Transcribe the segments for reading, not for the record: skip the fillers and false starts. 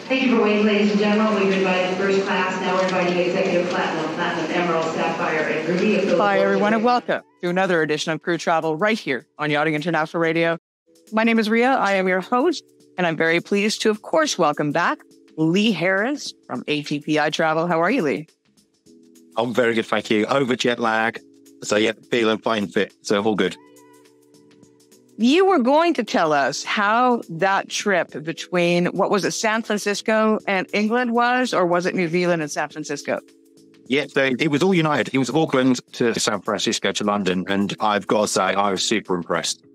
Thank you for waiting, ladies and gentlemen. We've invited first class. Now we're inviting executive platinum, emerald, sapphire, and ruby. Hi, everyone, and welcome to another edition of Crew Travel right here on Yachting International Radio. My name is Rhea. I am your host, and I'm very pleased to, of course, welcome back Lee Harris from ATPI Travel. How are you, Lee? I'm very good, thank you. Over jet lag. So, yeah, feeling fine fit. So, all good. You were going to tell us how that trip between, what was it, San Francisco and England was, or was it New Zealand and San Francisco? Yeah, so it was all United. It was Auckland to San Francisco to London. And I've got to say, I was super impressed.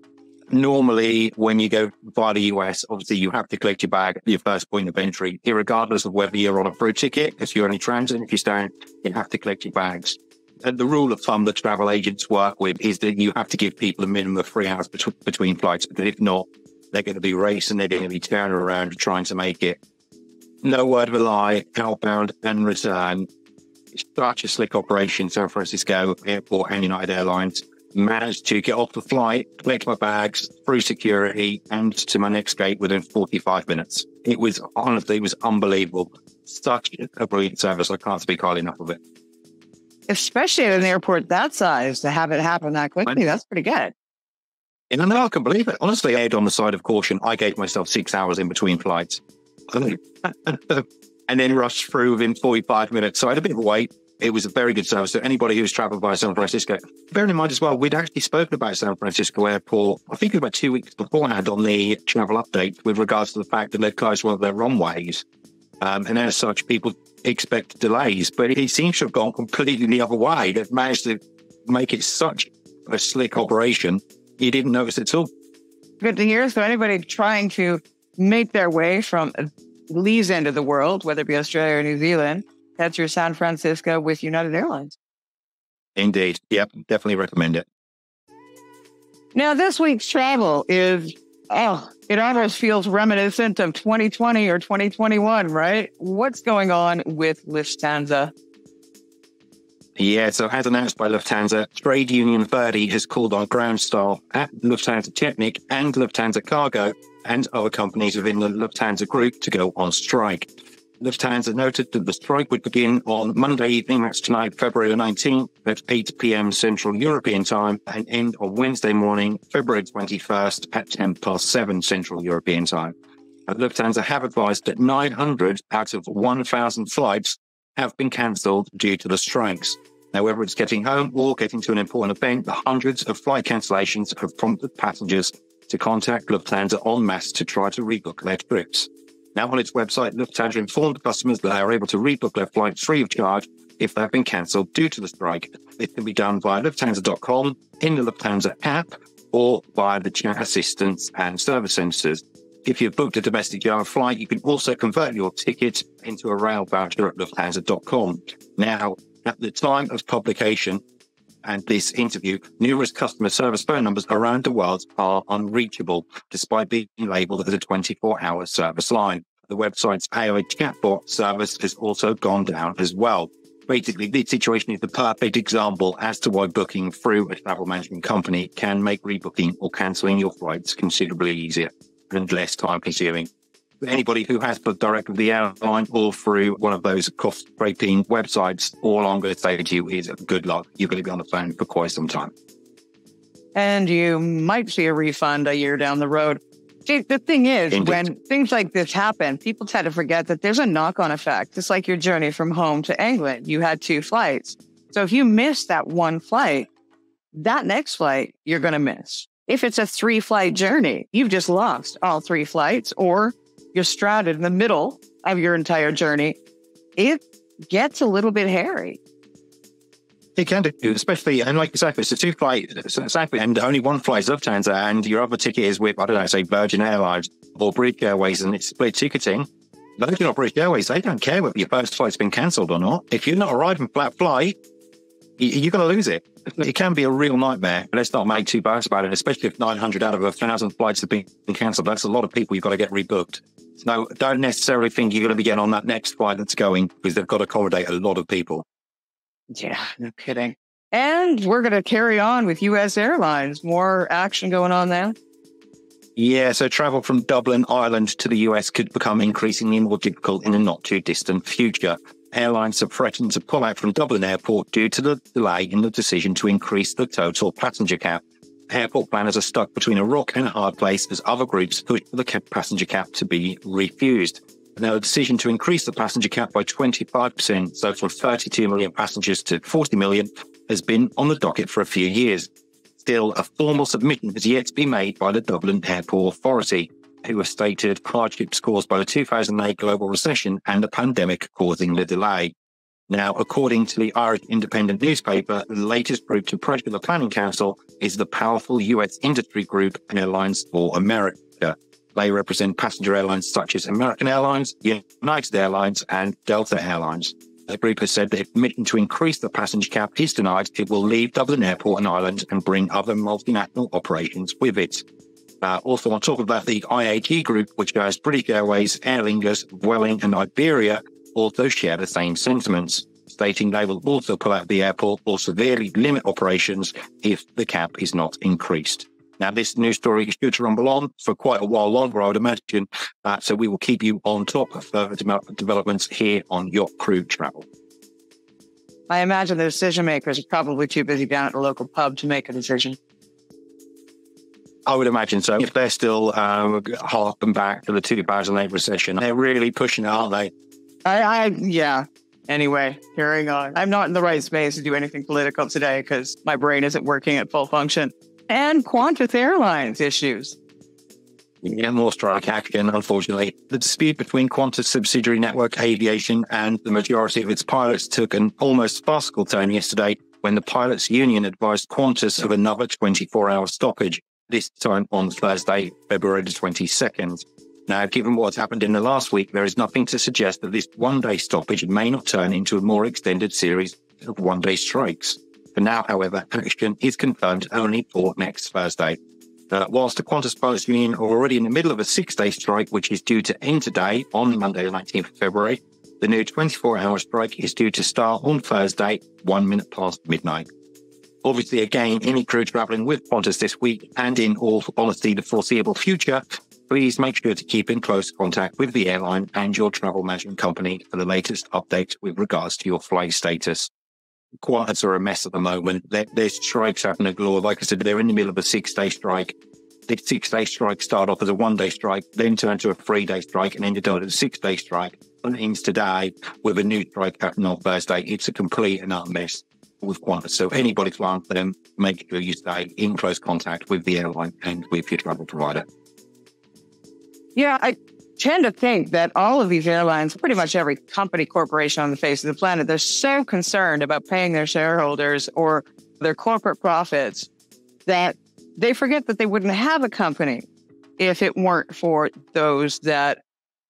Normally, when you go via the US, obviously you have to collect your bag at your first point of entry, regardless of whether you're on a through ticket, if you're on a transit, if you're staying, you have to collect your bags. And the rule of thumb that travel agents work with is that you have to give people a minimum of 3 hours between flights. But if not, they're going to be racing, they're going to be turning around trying to make it. No word of a lie, outbound and return. It's such a slick operation. San Francisco Airport and United Airlines managed to get off the flight, collect my bags through security and to my next gate within 45 minutes. It was unbelievable. Such a brilliant service. I can't speak highly enough of it. Especially at an airport that size, to have it happen that quickly, that's pretty good. And no, I can believe it. Honestly, I erred on the side of caution. I gave myself 6 hours in between flights. And then rushed through within 45 minutes. So I had a bit of a wait. It was a very good service. So anybody who's traveled by San Francisco, bearing in mind as well, we'd actually spoken about San Francisco Airport, I think it was about 2 weeks beforehand on the travel update with regards to the fact that they'd closed one of their runways. And as such, people expect delays, but it seems to have gone completely the other way. They've managed to make it such a slick operation, you didn't notice it at all. Good to hear. So anybody trying to make their way from Lee's end of the world, whether it be Australia or New Zealand, head through San Francisco with United Airlines. Indeed. Yep, definitely recommend it. Now, this week's travel is, it almost feels reminiscent of 2020 or 2021, right? What's going on with Lufthansa? Yeah, so as announced by Lufthansa, Trade Union Verdi has called on ground staff at Lufthansa Technik and Lufthansa Cargo and other companies within the Lufthansa group to go on strike. Lufthansa noted that the strike would begin on Monday evening, that's tonight, February the 19th, at 8 p.m. Central European Time, and end on Wednesday morning, February 21st, at 7:10 Central European Time. Lufthansa have advised that 900 out of 1,000 flights have been cancelled due to the strikes. Now, whether it's getting home or getting to an important event, the hundreds of flight cancellations have prompted passengers to contact Lufthansa en masse to try to rebook their trips. Now, on its website, Lufthansa informed customers that they are able to rebook their flights free of charge if they have been cancelled due to the strike. It can be done via Lufthansa.com, in the Lufthansa app, or via the chat assistance and service centres. If you've booked a domestic Java flight, you can also convert your ticket into a rail voucher at Lufthansa.com. Now, at the time of publication and this interview, numerous customer service phone numbers around the world are unreachable, despite being labelled as a 24-hour service line. The website's AI chatbot service has also gone down as well. Basically, this situation is the perfect example as to why booking through a travel management company can make rebooking or cancelling your flights considerably easier and less time-consuming. Anybody who has booked direct with the airline or through one of those cost-scraping websites, all I'm going to say to you is good luck. You're going to be on the phone for quite some time. And you might see a refund a year down the road. See, the thing is, Indeed. When things like this happen, people tend to forget that there's a knock-on effect. It's like your journey from home to England. You had 2 flights. So if you miss that one flight, that next flight, you're going to miss. If it's a 3-flight journey, you've just lost all 3 flights, or you're stranded in the middle of your entire journey. It gets a little bit hairy. It can do, especially, and like you say, if it's a 2-flight, and only 1 flight is Lufthansa, and your other ticket is with, I don't know, say Virgin Airlines or British Airways, and it's split ticketing. Virgin or British Airways, they don't care whether your first flight's been cancelled or not. If you're not arriving for that flight, you're going to lose it. It can be a real nightmare. But let's not make too bad about it, especially if 900 out of 1,000 flights have been cancelled. That's a lot of people you've got to get rebooked. So don't necessarily think you're going to be getting on that next flight that's going, because they've got to accommodate a lot of people. Yeah, no kidding. And we're going to carry on with U.S. Airlines. More action going on there. Yeah, so travel from Dublin, Ireland to the US could become increasingly more difficult in the not too distant future. Airlines have threatened to pull out from Dublin Airport due to the delay in the decision to increase the total passenger cap. Airport planners are stuck between a rock and a hard place as other groups push for the passenger cap to be refused. Now, the decision to increase the passenger cap by 25%, so from 32 million passengers to 40 million, has been on the docket for a few years. Still, a formal submission has yet to be made by the Dublin Airport Authority, who have stated hardships caused by the 2008 global recession and the pandemic causing the delay. Now, according to the Irish Independent newspaper, the latest group to pressure the Planning Council is the powerful US industry group Airlines for America. They represent passenger airlines such as American Airlines, United Airlines, and Delta Airlines. The group has said that if permission to increase the passenger cap is denied, it will leave Dublin Airport and Ireland and bring other multinational operations with it. Also, on top of that, the IAG group, which has British Airways, Aer Lingus, Vueling, and Iberia, also share the same sentiments, stating they will also pull out of the airport or severely limit operations if the cap is not increased. Now, this news story is due to rumble on for quite a while longer, I would imagine. So we will keep you on top of further developments here on Yacht Crew Travel. I imagine the decision makers are probably too busy down at the local pub to make a decision. I would imagine so. If they're still harping back to the 2008 recession, they're really pushing it, aren't they? Yeah. Anyway, carrying on. I'm not in the right space to do anything political today because my brain isn't working at full function. And Qantas Airlines issues. Yeah, more strike action, unfortunately. The dispute between Qantas subsidiary Network Aviation and the majority of its pilots took an almost farcical turn yesterday when the pilots' union advised Qantas of another 24-hour stoppage, this time on Thursday, February the 22nd. Now, given what's happened in the last week, there is nothing to suggest that this one-day stoppage may not turn into a more extended series of one-day strikes. For now, however, action is confirmed only for next Thursday. Whilst the Qantas pilots union are already in the middle of a 6-day strike, which is due to end today on Monday, the 19th of February, the new 24-hour strike is due to start on Thursday, 1 minute past midnight. Obviously, again, any crew travelling with Qantas this week and in all honesty, the foreseeable future, please make sure to keep in close contact with the airline and your travel management company for the latest updates with regards to your flight status. Qantas are a mess at the moment. There's strikes happening galore. Like I said, they're in the middle of a 6-day strike. The 6-day strike started off as a 1-day strike, then turned to a 3-day strike, and ended up at a 6-day strike. And ends today with a new strike happening on Thursday. It's a complete and utter mess with Qantas. So if anybody flying for them, make sure you stay in close contact with the airline and with your travel provider. Yeah, I tend to think that all of these airlines, pretty much every company, corporation on the face of the planet, they're so concerned about paying their shareholders or their corporate profits that they forget that they wouldn't have a company if it weren't for those that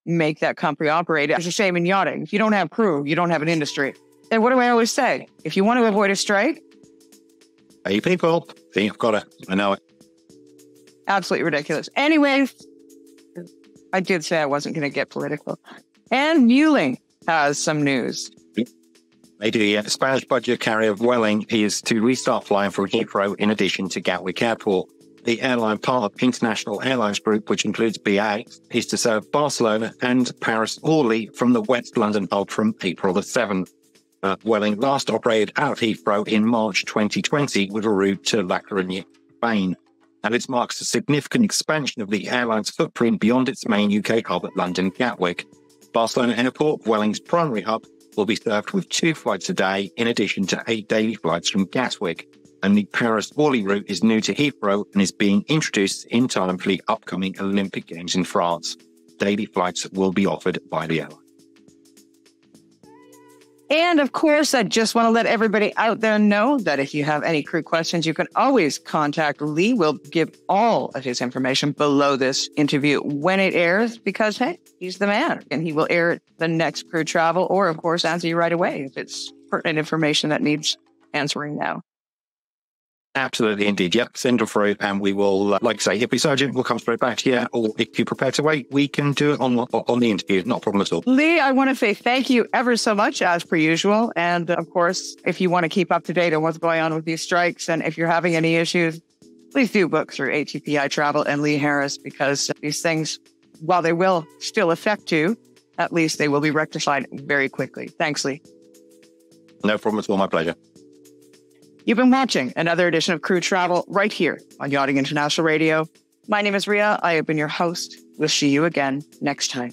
make that company operate. It's the same in yachting. If you don't have crew, you don't have an industry. And what do I always say? If you want to avoid a strike, hey, people, you've got it. I know it. Absolutely ridiculous. Anyways, I did say I wasn't going to get political. And Vueling has some news. They do, yeah. The Spanish budget carrier Vueling is to restart flying from Heathrow in addition to Gatwick Airport. The airline, part of International Airlines Group, which includes BA, is to serve Barcelona and Paris Orly from the West London hub from April the 7th. Vueling last operated out of Heathrow in March 2020 with a route to La Coruña, Spain. And it marks a significant expansion of the airline's footprint beyond its main UK hub at London Gatwick. Barcelona Airport, Vueling's primary hub, will be served with 2 flights a day, in addition to 8 daily flights from Gatwick. And the Paris-Orly route is new to Heathrow and is being introduced in time for the upcoming Olympic Games in France. Daily flights will be offered by the airline. And of course, I just want to let everybody out there know that if you have any crew questions, you can always contact Lee. We'll give all of his information below this interview when it airs because, hey, he's the man and he will air the next crew travel or, of course, answer you right away if it's pertinent information that needs answering now. Absolutely, indeed. Yep, send it through and we will, like I say, if it's urgent, we'll come straight back to you. Or if you're prepared to wait, we can do it on the interview. Not a problem at all. Lee, I want to say thank you ever so much, as per usual. And of course, if you want to keep up to date on what's going on with these strikes and if you're having any issues, please do book through ATPI Travel and Lee Harris, because these things, while they will still affect you, at least they will be rectified very quickly. Thanks, Lee. No problem at all. My pleasure. You've been watching another edition of Crew Travel right here on Yachting International Radio. My name is Rhea. I have been your host. We'll see you again next time.